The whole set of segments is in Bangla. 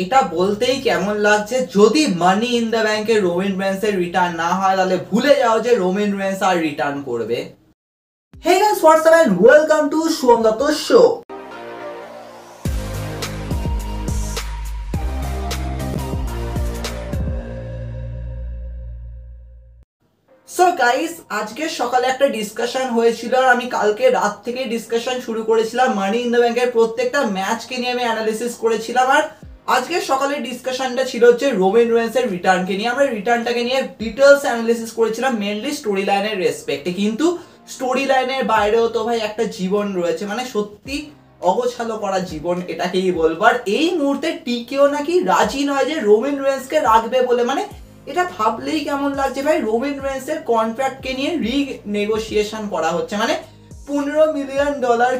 এটা বলতেই কেমন লাগছে, যদি মানি ইন দ্য ব্যাংকে রোমেন রেন্সের রিটার্ন না হয় তাহলে ভুলে যাও যে রোমেন রেন্স আর রিটার্ন করবে। Hey guys, what's up and welcome to Shubham Dutta show. So guys, আজকে সকালে একটা ডিসকাশন হয়েছিল আর আমি কালকে রাত থেকে ডিসকাশন শুরু করেছিলাম। মানি ইন দ্য ব্যাংকের প্রত্যেকটা ম্যাচকে নিয়ে আমি অ্যানালিসিস করেছিলাম আর আজকে সকালের ডিসকাশনটা ছিল হচ্ছে রোমেন রেন্সের রিটার্নকে নিয়ে। আমরা রিটার্নটাকে নিয়ে ডিটেলস অ্যানালিসিস করেছিলাম, মেনলি স্টোরি লাইনের রেসপেক্টে। কিন্তু স্টোরি লাইনের বাইরেও তো ভাই একটা জীবন রয়েছে, মানে সত্যি অগোছালো করা জীবন এটাকেই বলবো। আর এই মুহূর্তে টিকেও নাকি রাজি নয় যে রোমেন রেন্সকে রাখবে বলে। মানে এটা ভাবলেই কেমন লাগছে ভাই, রোমেন রেন্সের কন্ট্রাক্টকে নিয়ে রিনেগোসিয়েশন করা হচ্ছে। মানে $15 মিলিয়ন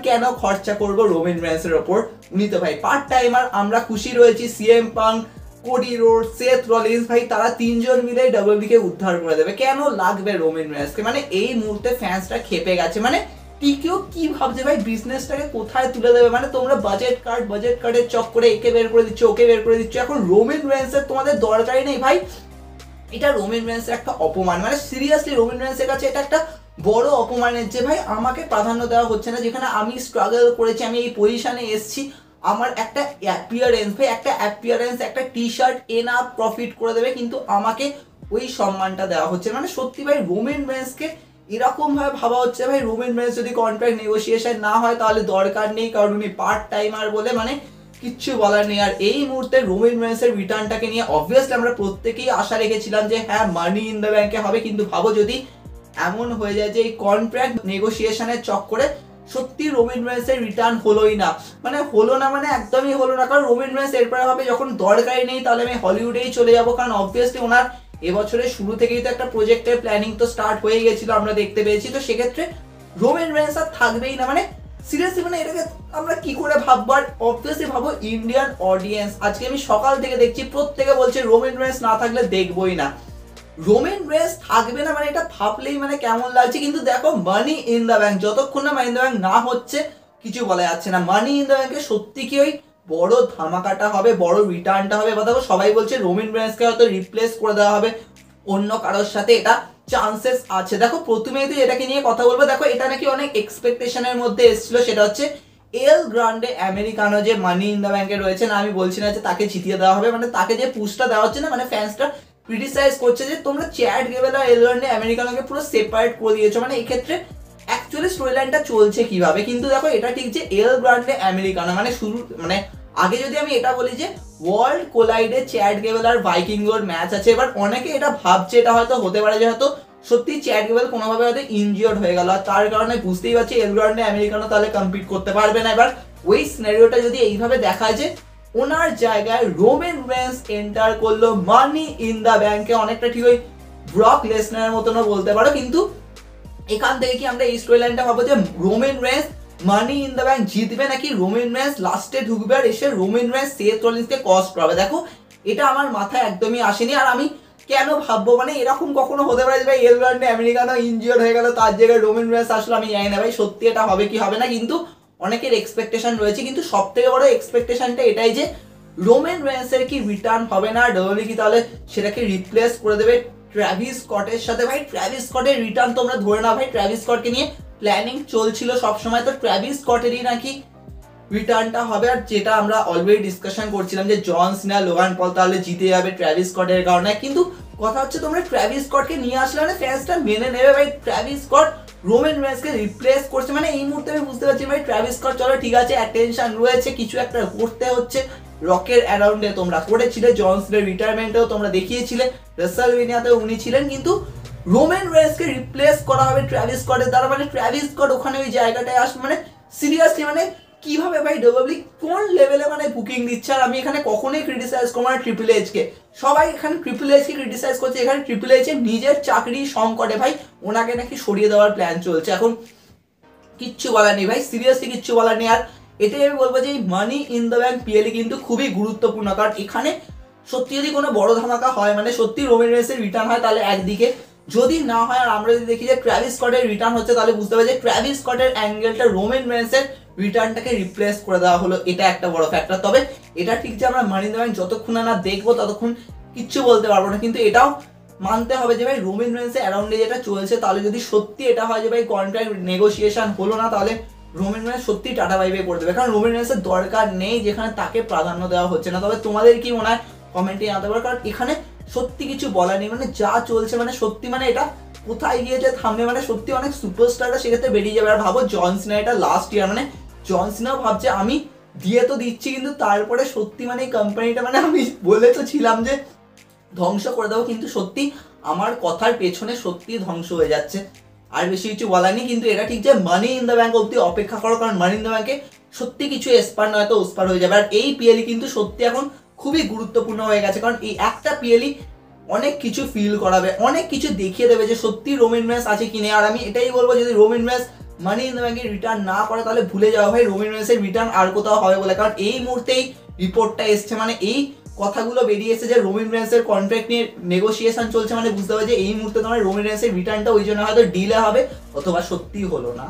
কেন খরচা করবো রোমেন রেন্সের ওপর? উনি তো ভাই পার্ট টাইমার। আমরা খুশি রয়েছি CM punk, Cody road, Seth Rollins, ভাই তারা তিনজন মিলে ডাব্লিউডাব্লিউ কে উদ্ধার করে দেবে। কেন লাগবে রোমেন রেন্সকে? মানে এই মুহূর্তে ফ্যান্সরা খেপে গেছে। মানে টিকেও কি ভাবছে ভাই, বিজনেসটাকে কোথায় তুলে দেবে? মানে তোমরা বাজেট কার্ডের চক্করে একে বের করে দিচ্ছ, ওকে বের করে দিচ্ছ, এখন রোমেন রেন্সের তোমাদের দরকারই নেই ভাই। এটা রোমেন রেন্সের একটা অপমান। মানে সিরিয়াসলি রোমেন রেন্সের কাছে এটা একটা বড় অপমানের যে ভাই আমাকে প্রাধান্য দেওয়া হচ্ছে না, যেখানে আমি স্ট্রাগল করেছি, আমি এই পজিশনে এসেছি। আমার একটা অ্যাপিয়ারেন্স, ভাই একটা অ্যাপিয়ারেন্স, একটা টি শার্ট এনাফ প্রফিট করে দেবে, কিন্তু আমাকে ওই সম্মানটা দেওয়া হচ্ছে। মানে সত্যি ভাই রোমেন রেন্সকে এরকম ভাবে ভাবা হচ্ছে ভাই, রোমেন রেন্স যদি কন্ট্রাক্ট নেগোসিয়েশন না হয় তাহলে দরকার নেই, কারণ উনি পার্ট টাইমার বলে মানে কিচ্ছু বলার নেই। আর এই মুহূর্তে রোমেন রেন্সের রিটার্নটাকে নিয়ে অবভিয়াসলি আমরা প্রত্যেকেই আশা রেখেছিলাম যে হ্যাঁ মানি ইন দ্য ব্যাংকে হবে। কিন্তু ভাবো যদি এমন হয়ে যায় যে এই কন্ট্রাক্ট নেগোসিয়েশনের চক্করে সত্যি রোমেন রেন্সের রিটার্ন হলোই না, মানে হলো না, মানে একদমই হলো না। কারণ রোমেন রেন্স এরপরে হবে যখন দরকারই নেই তাহলে আমি হলিউডেই চলে যাবো। কারণ অবভিয়াসলি ওনার এবছরের শুরু থেকেই তো একটা প্রজেক্টের প্ল্যানিং তো স্টার্ট হয়ে গেছিল, আমরা দেখতে পেয়েছি। তো সেক্ষেত্রে রোমেন রেন্স আর থাকবেই না। মানে সিরিয়াসলি মানে এটাকে আমরা কি করে ভাববো? আর অবভিয়াসলি ভাবো ইন্ডিয়ান অডিয়েন্স, আজকে আমি সকাল থেকে দেখছি প্রত্যেকে বলছে রোমেন রেন্স না থাকলে দেখবোই না। রোমেন রেন্স থাকবে না মানে এটা ভাবলেই মানে কেমন লাগছে। কিন্তু দেখো মানি ইন দ্য ব্যাংক, যতক্ষণ না মানি ইন দ্য ব্যাংক না হচ্ছে কিছু বলা যাচ্ছে না। মানি ইন দ্য ব্যাংকে সত্যি কি ওই বড় ধামাকাটা হবে, বড় রিটার্নটা হবে? বা দেখো সবাই বলছে রোমেন রেন্সকে হয়তো রিপ্লেস করে দেওয়া হবে অন্য কারোর সাথে, এটা চান্সেস আছে। দেখো প্রথমেই তো এটাকে নিয়ে কথা বলবো। দেখো এটা নাকি অনেক এক্সপেকটেশনের মধ্যে এসেছিল, সেটা হচ্ছে এল গ্রান্ডে আমেরিকানো যে মানি ইন দ্য ব্যাংকে রয়েছে। না আমি বলছি না যে তাকে জিতিয়ে দেওয়া হবে, মানে তাকে যে পুশটা দেওয়া হচ্ছে না, মানে ফ্যান্সটা ক্রিটিসাইজ করছে যে তোমরা চ্যাট গেবেল আর এল গ্রান্ডে আমেরিকানোকে পুরো সেপারেট করে দিয়েছো। মানে এক্ষেত্রে অ্যাকচুয়ালি স্টোরি লাইনটা চলছে কিভাবে? কিন্তু দেখো এটা ঠিক যে এল গ্রান্ডে আমেরিকানো মানে শুরু, মানে আগে যদি আমি এটা বলি যে ওয়ার্ল্ড কোলাইডে চ্যাট গেবেল আর ভাইকিংগোর ম্যাচ আছে। এবার অনেকে এটা ভাবছে এটা হয়তো হতে পারে যে হয়তো সত্যি চ্যাট গেবেল কোনোভাবে হয়তো ইনজিওর্ড হয়ে গেল, আর তার কারণে বুঝতেই পারছি এল গ্রান্ডে আমেরিকানো তাহলে কম্পিট করতে পারবে না। এবার ওই সিনারিওটা যদি এইভাবে দেখায় যে ওনার জায়গায় রোমেন রেন্স এন্টার করলো মানি ইন দ্য ব্যাংকে, অনেকটা ঠিক ওই ব্রক লেসনারের মতনও বলতে পারো। কিন্তু এখান থেকে কি আমরা এই স্টোরি লাইনটা ভাবো যে Romain Reigns money in the bank জিতবে, নাকি রোমেন রেন্স লাস্টে ঢুকবে আর এসে রোমেন রেন্স সেথ রলিন্সকে কস্ট করাবে? দেখো এটা আমার মাথায় একদমই আসেনি। আর আমি কেন ভাববো, মানে এরকম কখনো হতে পারে যে ভাই এল গ্রান্ডে আমেরিকানো ইনজিওর হয়ে গেল, তার জায়গায় রোমেন রেন্স আসলো? আমি জানি না ভাই সত্যি এটা হবে কি হবে না, কিন্তু অনেকের এক্সপেকটেশন রয়েছে। কিন্তু সব থেকে বড় এক্সপেকটেশনটা এটাই যে রোমেন রেন্সের কি রিটার্ন হবে না, ডাব্লিউডাব্লিউ কি তাহলে সেটাকে রিপ্লেস করে দেবে ট্র্যাভিস স্কটের সাথে? ভাই ট্র্যাভিস স্কটের রিটার্ন তোমরা ধরে নাও, ভাই ট্র্যাভিস স্কটকে নিয়ে প্ল্যানিং চলছিল সবসময়, তো ট্র্যাভিস স্কটেরই নাকি রিটার্নটা হবে। আর যেটা আমরা অলরেডি ডিসকাশন করছিলাম যে জন সিনা লোগান পল তাহলে জিতে যাবে ট্র্যাভিস স্কটের কারণে। কিন্তু কথা হচ্ছে তোমরা ট্র্যাভিস স্কটকে নিয়ে আসলে মানে ফ্যান্সটা মেনে নেবে? ভাই ট্র্যাভিস স্কট রোমেন রেন্সকে রিপ্লেস করছে, মানে এই মুহূর্তে আমি বুঝতে পারছি ভাই ট্র্যাভিস স্কট চলো ঠিক আছে অ্যাটেনশন রয়েছে, কিছু একটা করতে হচ্ছে। রকের অ্যারাউন্ডে তোমরা করেছিলে, জন সিনার রিটায়ারমেন্টেও তোমরা দেখিয়েছিলে, রেসলমেনিয়াতেও উনি ছিলেন, কিন্তু রোমেন রেন্সকে রিপ্লেস করা হবে ট্র্যাভিস স্কটের দ্বারা। মানে ট্র্যাভিস স্কট ওখানে ওই জায়গাটায় আসবে, মানে সিরিয়াসলি মানে কিভাবে ভাই ডাব্লিউডাব্লিউ কোন লেভেলে মানে বুকিং দিচ্ছে? আর আমি এখানে কখনোই ক্রিটিসাইজ করবো না ট্রিপল এইচ কে, সবাই এখানে ট্রিপল এইচ কে ক্রিটিসাইজ করছে। এখানে ট্রিপল এইচ এর নিজের চাকরি সংকটে ভাই ওনাকে নাকি সরিয়ে দেওয়ার প্ল্যান চলছে। এখন কিচ্ছু বলার নেই ভাই, সিরিয়াসলি কিচ্ছু বলার নেই। আর এটাই আমি বলবো যে এই মানি ইন দ্য ব্যাংক পিএলই কিন্তু খুবই গুরুত্বপূর্ণ, কারণ এখানে সত্যি যদি কোনো বড় ধামাকা হয়, মানে সত্যি রোমেন রেন্সের রিটার্ন হয় তাহলে একদিকে, যদি না হয় আর আমরা যদি দেখি যে ট্র্যাভিস স্কটের রিটার্ন হচ্ছে তাহলে বুঝতে পারছি যে ট্র্যাভিস স্কটের অ্যাঙ্গেলটা রোমেন রেন্সের রিটার্নটাকে রিপ্লেস করে দেওয়া হলো, এটা একটা বড় ফ্যাক্টর। তবে এটা ঠিক যে আমরা মানি ইন দ্য ব্যাংক যতক্ষণ না দেখবো ততক্ষণ কিচ্ছু বলতে পারবো না, কিন্তু এটাও মানতে হবে যে ভাই রোমান রেন্সের অ্যারাউন্ডে যেটা চলছে, তাহলে যদি সত্যি এটা হয় যে ভাই কন্ট্রাক্ট নেগোসিয়েশন হলো না, তাহলে রোমান রেন্স সত্যি টাটা বাই বাই করে দেবে, কারণ রোমান রেন্সের দরকার নেই যেখানে তাকে প্রাধান্য দেওয়া হচ্ছে না। তবে তোমাদের কি মনে হয় কমেন্টে জানাতে পারো, কারণ এখানে সত্যি কিছু বলার নেই, মানে যা চলছে মানে সত্যি মানে এটা কোথায় গিয়ে যে থামবে, মানে সত্যি অনেক সুপারস্টাররা সেক্ষেত্রে বেরিয়ে যাবে। আর ভাবো জন সিনা এটা লাস্ট ইয়ার, মানে জন সিনাও ভাবছে আমি দিয়ে তো দিচ্ছি, কিন্তু তারপরে সত্যি মানে এই কোম্পানিটা মানে আমি বলে তো ছিলাম যে ধ্বংস করে দেবো, কিন্তু সত্যি আমার কথার পেছনে সত্যি ধ্বংস হয়ে যাচ্ছে। আর বেশি কিছু বলার নেই, কিন্তু এটা ঠিক যে মানি ইন দ্য ব্যাংক অব্দি অপেক্ষা করো, কারণ মানি ইন দ্য ব্যাংকে সত্যি কিছু এসপার নয়তো ওসপার হয়ে যাবে। আর এই পিএলই কিন্তু সত্যি এখন খুবই গুরুত্বপূর্ণ হয়ে গেছে, কারণ এই একটা পিএলই অনেক কিছু ফিল করাবে, অনেক কিছু দেখিয়ে দেবে যে সত্যি রোমান রেন্স আছে কি নেই। আর আমি এটাই বলবো, যদি Roman Reigns money in the ব্যাংকে রিটার্ন না করে তাহলে ভুলে যাওয়া ভাই রোমান রেন্সের রিটার্ন আর কোথাও হবে বলে, কারণ এই মুহূর্তেই রিপোর্টটা এসছে, মানে এই কথাগুলো বেরিয়ে এসেছে যে রোমান রেন্সের কন্ট্রাক্ট নিয়ে নেগোসিয়েশন চলছে, মানে বুঝতে হবে যে এই মুহূর্তে তোমার রোমান রেন্সের রিটার্নটা ওই জন্য হয়তো ডিলে হবে অথবা সত্যিই হলো না।